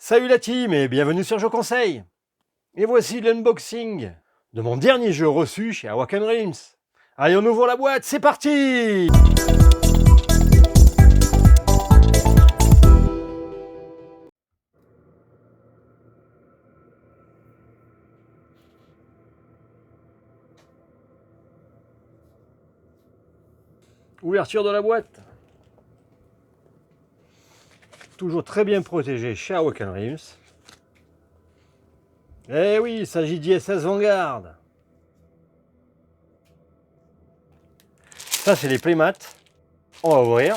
Salut la team et bienvenue sur Jeux Conseil. Et voici l'unboxing de mon dernier jeu reçu chez Awaken Realms. Allez, on ouvre la boîte, c'est parti! Ouverture de la boîte. Toujours très bien protégé chez Awaken Realms. Eh oui, il s'agit d'ISS Vanguard. Ça, c'est les playmats. On va ouvrir.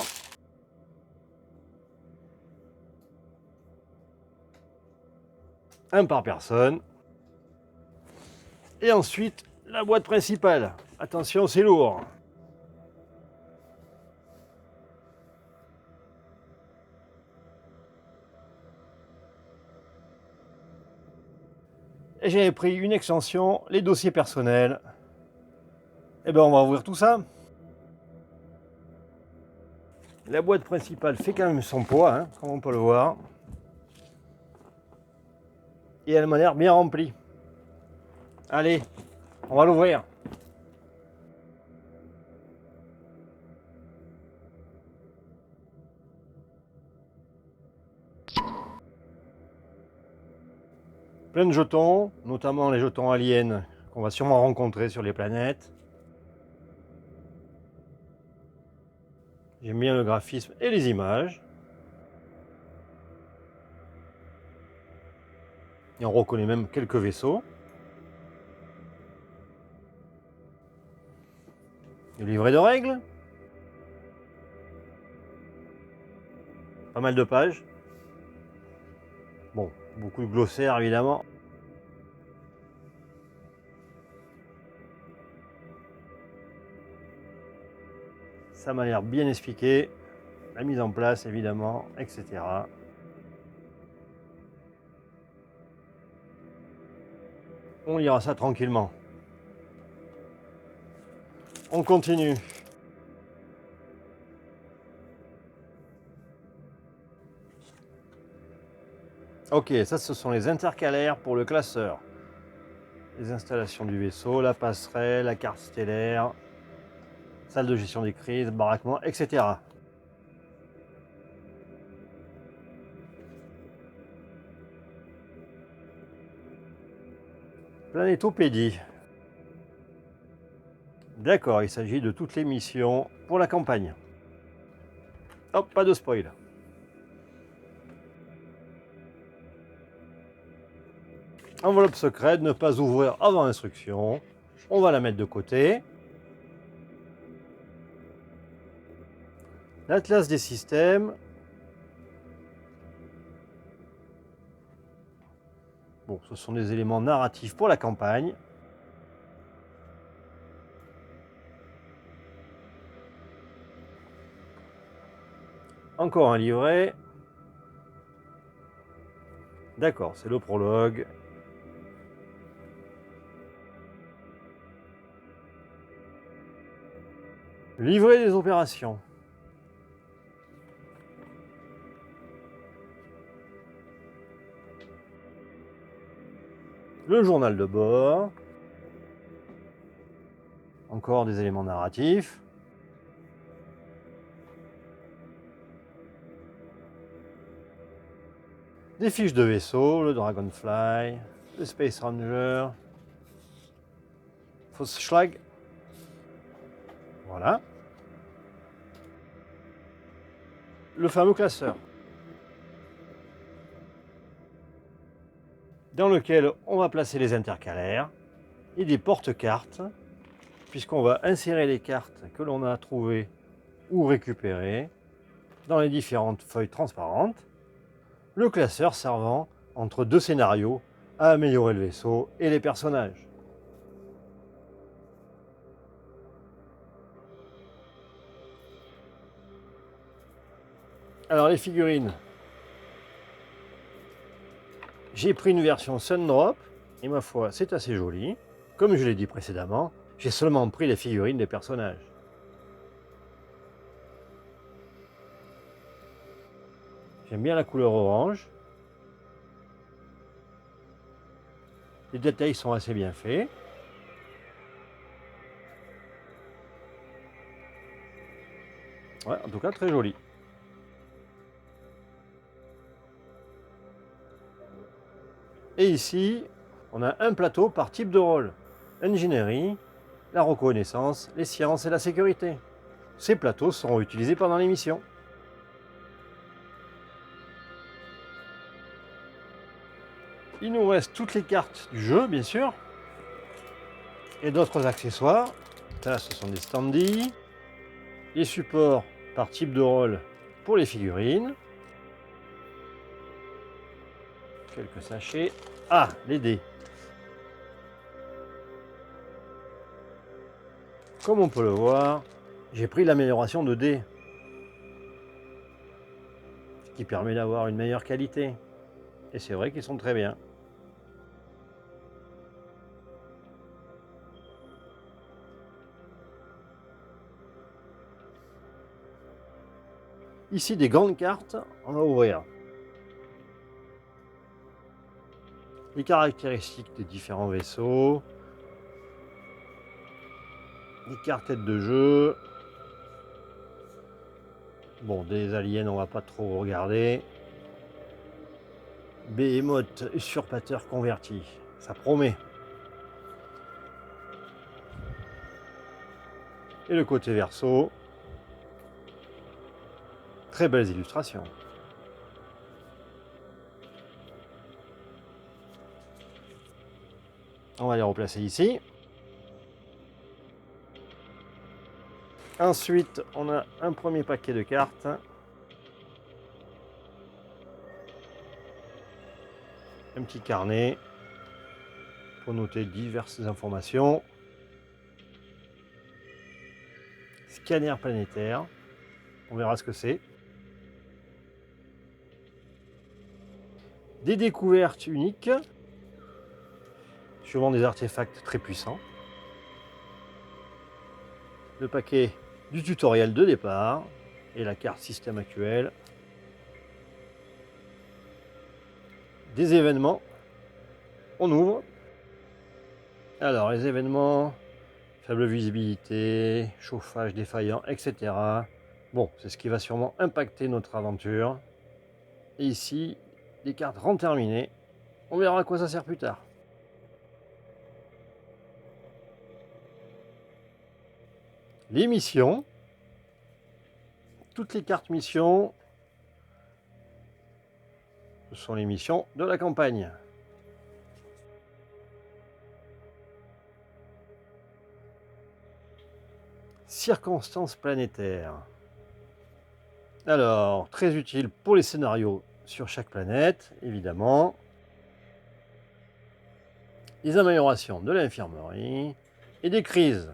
Un par personne. Et ensuite, la boîte principale. Attention, c'est lourd. Et j'avais pris une extension, les dossiers personnels. Et ben on va ouvrir tout ça. La boîte principale fait quand même son poids, hein, comme on peut le voir. Et elle m'a l'air bien remplie. Allez, on va l'ouvrir. Plein de jetons, notamment les jetons aliens qu'on va sûrement rencontrer sur les planètes. J'aime bien le graphisme et les images. Et on reconnaît même quelques vaisseaux. Le livret de règles. Pas mal de pages. Bon, beaucoup de glossaires évidemment. Ça m'a l'air bien expliqué. La mise en place évidemment, etc. On lira ça tranquillement. On continue. Ok, ça ce sont les intercalaires pour le classeur. Les installations du vaisseau, la passerelle, la carte stellaire, salle de gestion des crises, baraquement, etc. Planétopédie. D'accord, il s'agit de toutes les missions pour la campagne. Hop, pas de spoil. Enveloppe secrète, ne pas ouvrir avant instruction. On va la mettre de côté. L'atlas des systèmes. Bon, ce sont des éléments narratifs pour la campagne. Encore un livret. D'accord, c'est le prologue. Livret des opérations. Le journal de bord. Encore des éléments narratifs. Des fiches de vaisseau, le Dragonfly, le Space Ranger, Fossschlag. Voilà. Le fameux classeur. Dans lequel on va placer les intercalaires et des porte-cartes, puisqu'on va insérer les cartes que l'on a trouvées ou récupérées dans les différentes feuilles transparentes. Le classeur servant entre deux scénarios à améliorer le vaisseau et les personnages. Alors les figurines, j'ai pris une version Sundrop et ma foi c'est assez joli. Comme je l'ai dit précédemment, j'ai seulement pris les figurines des personnages. J'aime bien la couleur orange. Les détails sont assez bien faits. Ouais, en tout cas, très joli. Et ici, on a un plateau par type de rôle. Ingénierie, la reconnaissance, les sciences et la sécurité. Ces plateaux seront utilisés pendant l'émission. Il nous reste toutes les cartes du jeu, bien sûr, et d'autres accessoires. Là, ce sont des standees, les supports par type de rôle pour les figurines, quelques sachets. Ah, les dés. Comme on peut le voir, j'ai pris l'amélioration de dés, ce qui permet d'avoir une meilleure qualité. Et c'est vrai qu'ils sont très bien. Ici, des grandes cartes, on va ouvrir. Les caractéristiques des différents vaisseaux, les cartes têtes de jeu. Bon, des aliens, on va pas trop regarder. Behemoth, usurpateur converti, ça promet. Et le côté verso, très belles illustrations. On va les replacer ici. Ensuite, on a un premier paquet de cartes. Un petit carnet pour noter diverses informations. Scanner planétaire. On verra ce que c'est. Des découvertes uniques. Sûrement des artefacts très puissants. Le paquet du tutoriel de départ et la carte système actuel. Des événements. On ouvre. Alors, les événements, faible visibilité, chauffage défaillant, etc. Bon, c'est ce qui va sûrement impacter notre aventure. Et ici, des cartes terminées. On verra à quoi ça sert plus tard. Les missions. Toutes les cartes missions. Ce sont les missions de la campagne. Circonstances planétaires. Alors, très utile pour les scénarios sur chaque planète, évidemment. Les améliorations de l'infirmerie et des crises.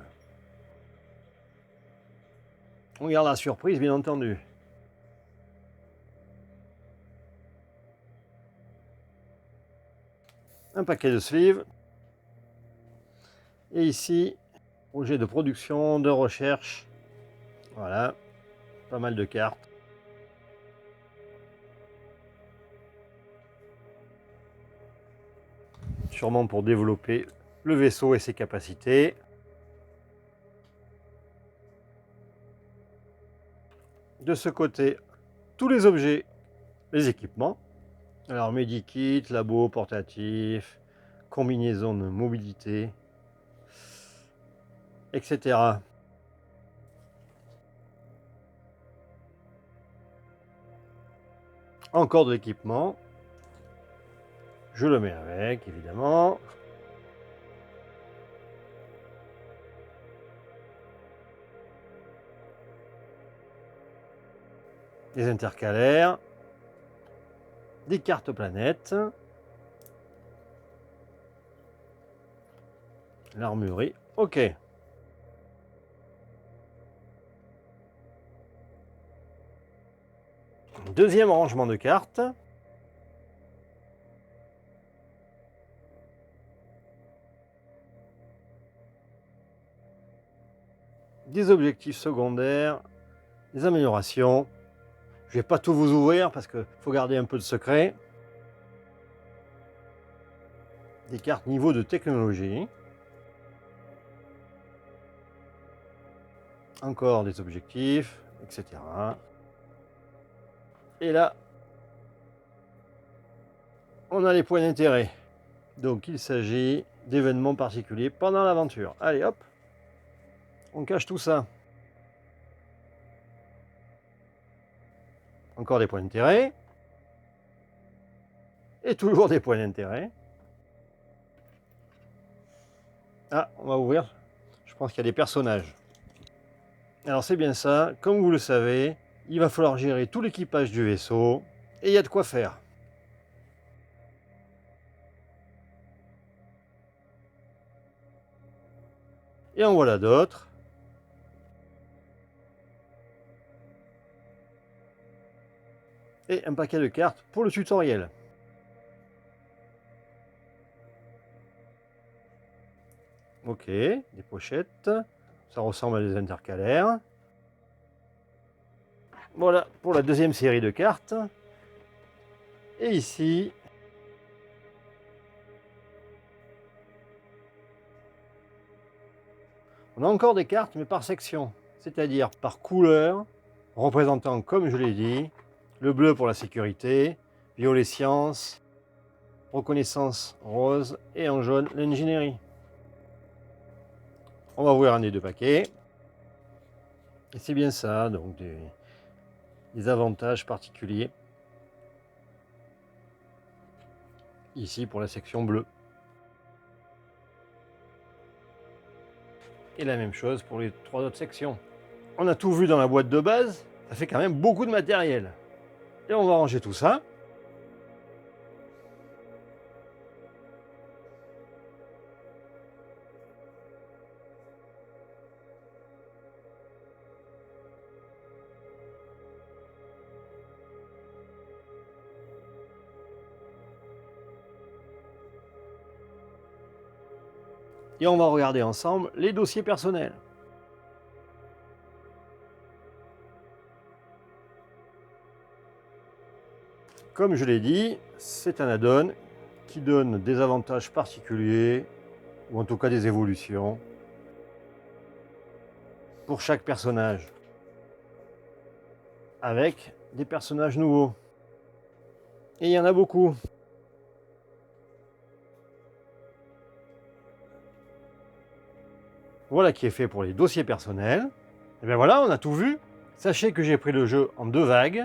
On garde la surprise, bien entendu. Un paquet de sleeves. Et ici, projet de production, de recherche. Voilà, pas mal de cartes. Sûrement pour développer le vaisseau et ses capacités. De ce côté, tous les objets, les équipements. Alors, medikit, labo portatif, combinaison de mobilité, etc. Encore de l'équipement. Je le mets avec, évidemment. Des intercalaires. Des cartes planètes. L'armurerie. Ok. Deuxième rangement de cartes. Des objectifs secondaires. Des améliorations. Je ne vais pas tout vous ouvrir parce qu'il faut garder un peu de secret. des cartes niveau de technologie. Encore des objectifs, etc. Et là, on a les points d'intérêt. Donc il s'agit d'événements particuliers pendant l'aventure. Allez hop, on cache tout ça. Encore des points d'intérêt. Et toujours des points d'intérêt. Ah, on va ouvrir. Je pense qu'il y a des personnages. Alors c'est bien ça, comme vous le savez, il va falloir gérer tout l'équipage du vaisseau. Et il y a de quoi faire. Et en voilà d'autres. Et un paquet de cartes pour le tutoriel. Ok, des pochettes. Ça ressemble à des intercalaires. Voilà pour la deuxième série de cartes. Et ici, on a encore des cartes, mais par section, c'est-à-dire par couleur, représentant, comme je l'ai dit, le bleu pour la sécurité, violet science, reconnaissance rose et en jaune l'ingénierie. On va ouvrir un des deux paquets. Et c'est bien ça, donc des avantages particuliers. Ici pour la section bleue. Et la même chose pour les 3 autres sections. On a tout vu dans la boîte de base, ça fait quand même beaucoup de matériel. Et on va ranger tout ça. Et on va regarder ensemble les dossiers personnels. Comme je l'ai dit, c'est un add-on qui donne des avantages particuliers, ou en tout cas des évolutions, pour chaque personnage, avec des personnages nouveaux. Et il y en a beaucoup. Voilà qui est fait pour les dossiers personnels. Et bien voilà, on a tout vu. Sachez que j'ai pris le jeu en 2 vagues,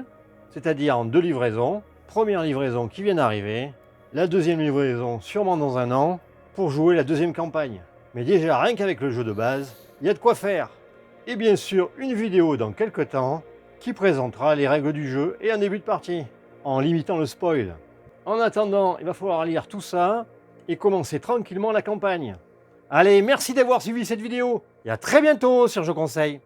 c'est-à-dire en 2 livraisons. Première livraison qui vient d'arriver, la deuxième livraison sûrement dans 1 an, pour jouer la deuxième campagne. Mais déjà, rien qu'avec le jeu de base, il y a de quoi faire. Et bien sûr, une vidéo dans quelques temps qui présentera les règles du jeu et un début de partie, en limitant le spoil. En attendant, il va falloir lire tout ça et commencer tranquillement la campagne. Allez, merci d'avoir suivi cette vidéo et à très bientôt sur Je Conseille.